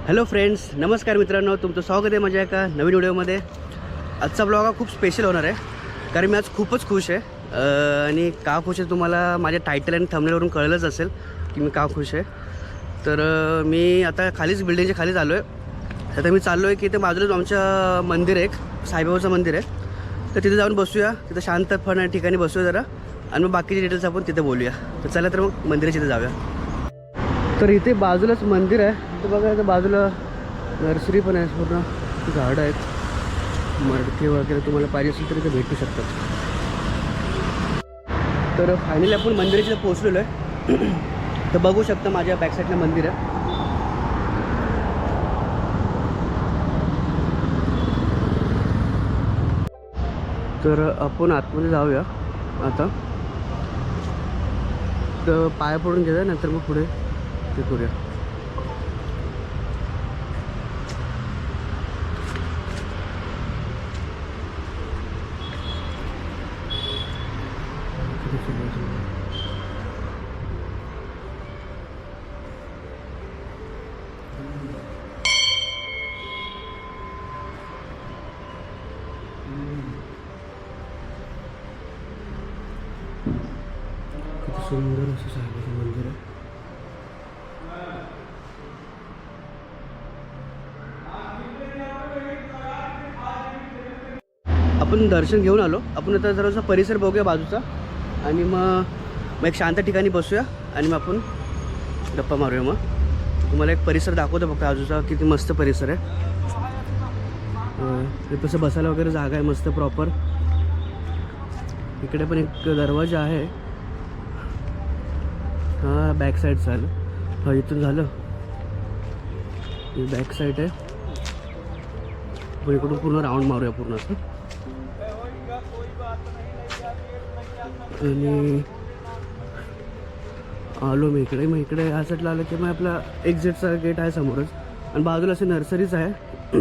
Hello friends, नमस्कार मित्रांनो, तुमचं स्वागत आहे माझ्या एका नवीन व्हिडिओमध्ये. आजचा ब्लॉग हा खूप स्पेशल होणार आहे, कारण मी आज खूपच खुश आहे. आणि का खुश आहे तुम्हाला माझ्या टायटल आणि थंबनेलवरून कळलंच असेल की मी का खुश आहे. तर मी आता खालीच बिल्डिंगच्या खालीच आलो आहे. आता मी चाललो आहे की ते बाजूलाच आमचं मंदिर आहे, एक साईबाबाचं मंदिर आहे. तर तिथे जाऊन बसूया, तिथं शांतपणा ठिकाणी बसूया जरा, आणि मग बाकीचे डिटेल्स आपण तिथे बोलूया. तर चला तर मग मंदिराच्या इथे जाऊया. तर इथे बाजूलाच मंदिर आहे. इथे बघा, इथं बाजूला नर्सरी पण आहे, पूर्ण झाडं आहेत, मडके वगैरे तुम्हाला पाहिजे असेल तर इथे भेटू शकतात. तर फायनली आपण मंदिराच्या इथे पोहोचलेलो आहे. तर बघू शकता माझ्या बॅकसाईडला मंदिर आहे. तर आपण आतमध्ये जाऊया आता. तर पाया पडून घेऊया, नंतर मग पुढे ते करूया. किती सुंदर असं साईबाबाचं मंदिर आहे. आपण दर्शन घेऊन आलो. आपण आता जरासा परिसर बघूया बाजूचा, आणि मग एक शांत ठिकाणी बसूया, आणि मग आपण गप्पा मारूया. मग तुम्हाला एक परिसर दाखवतो फक्त बाजूचा, किती मस्त परिसर आहे. तसं बसायला वगैरे जागा आहे मस्त प्रॉपर. इकडे पण एक दरवाजा आहे. हा बॅक साईड झालं. हा इथून झालं, बॅक साईड आहे. पण इकडून पूर्ण राऊंड मारूया पूर्ण असं. आणि आलो मी इकडे. मग इकडे ह्या साईडला आलं की मग आपला एक्झिटचा गेट आहे समोरच, आणि बाजूला असे नर्सरीच आहे.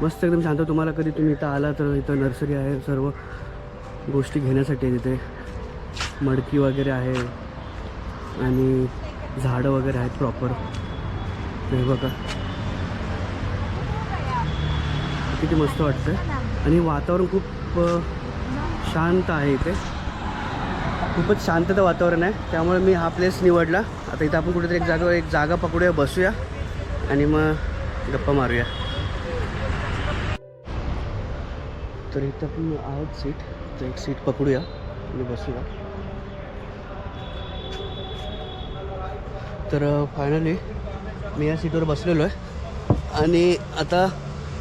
मस्त एकदम शांत. तुम्हाला कधी तुम्ही इथं आला तर इथं नर्सरी आहे, सर्व गोष्टी घेण्यासाठी. तिथे मडकी वगैरे आहे आणि झाडं वगैरे आहेत प्रॉपर. हे बघा किती मस्त वाटतं. आणि वातावरण खूप शांत आहे इथे, खूपच शांतता वातावरण आहे. त्यामुळे मी हा प्लेस निवडला. आता इथं आपण कुठेतरी एक जागा पकडूया, बसूया, आणि मग गप्पा मारूया. तर इथं आपण आहोत सीट, तर एक सीट पकडूया आणि बसूया. तर फायनली मी या सीटवर बसलेलो आहे, आणि आता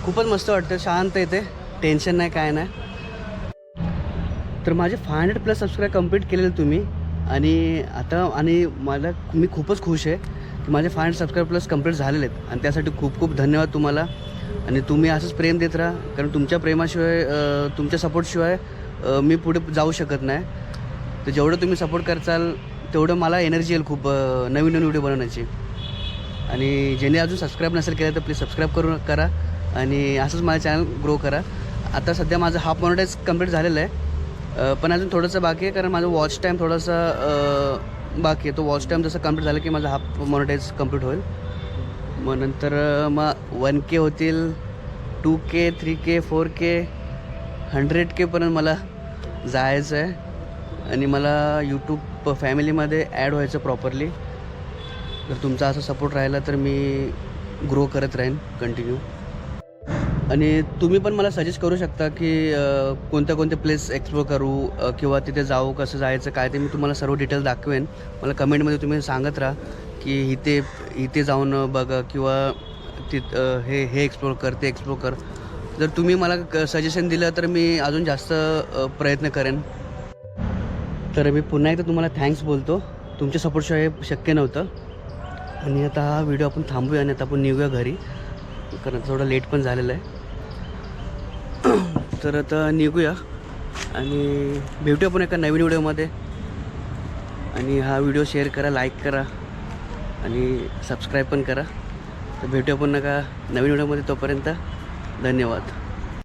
खूपच मस्त वाटतं, शांत येते, टेन्शन नाही, काय नाही. तर माझे 500+ सबस्क्राईब कंप्लीट केलेले तुम्ही, आणि आता मी खूपच खुश आहे की माझे 500 सबस्क्राईब+ कंप्लीट झालेले आहेत, आणि त्यासाठी खूप खूप धन्यवाद तुम्हाला. आणि तुम्ही असंच प्रेम देत राहा, कारण तुमच्या प्रेमाशिवाय, तुमच्या सपोर्टशिवाय मी पुढे जाऊ शकत नाही. तर जेवढं तुम्ही सपोर्ट करचाल तेवढं मला एनर्जी येईल खूप नवीन व्हिडिओ बनवण्याची. आणि ज्यांनी अजून सबस्क्राईब नसेल केलं तर प्लीज सबस्क्राईब करा, आणि असंच माझं चॅनल ग्रो करा. आता सध्या माझं हाफ मॉनिटाईज कंप्लीट झालेलं आहे, पण अजून थोडंसं बाकी आहे, कारण माझं वॉच टाईम थोडासा बाकी आहे. तो वॉच टाईम जसं कंप्लीट झालं की माझं हाफ मॉनिटाईज कंप्लीट होईल. मग नंतर मग 1K होतील, 2K, 3K, 4K, 100K पर्यंत मला जायचं आहे. आणि मला यूट्यूब फॅमिलीमध्ये ॲड व्हायचं प्रॉपरली. जर तुमचा असा सपोर्ट राहिला तर मी ग्रो करत राहीन कंटिन्यू. आणि तुम्ही पण मला सजेस्ट करू शकता की कोणते प्लेस एक्सप्लोर करू, किंवा तिथे जाऊ, कसं जायचं काय, ते मी तुम्हाला सर्व डिटेल्स दाखवेन. मला कमेंटमध्ये तुम्ही सांगत राहा की इथे जाऊन बघा, किंवा हे एक्सप्लोर कर, ते एक्सप्लोर कर. जर तुम्ही मला सजेशन दिलं तर मी अजून जास्त प्रयत्न करेन. तर मी पुन्हा एकदा तुम्हाला थँक्स बोलतो. तुमच्या सपोर्टशिवाय शक्य नव्हतं. आणि आता हा व्हिडिओ आपण थांबूया, आणि आता आपण निघूया घरी, कारण थोडं लेट पण झालेलं आहे. तर आता निघूया, आणि भेटूया पण एका नवीन व्हिडिओमध्ये. आणि हा व्हिडिओ शेअर करा, लाईक करा, आणि सबस्क्राईब पण करा. तर भेटूया पण नका नवीन व्हिडिओमध्ये. तोपर्यंत धन्यवाद.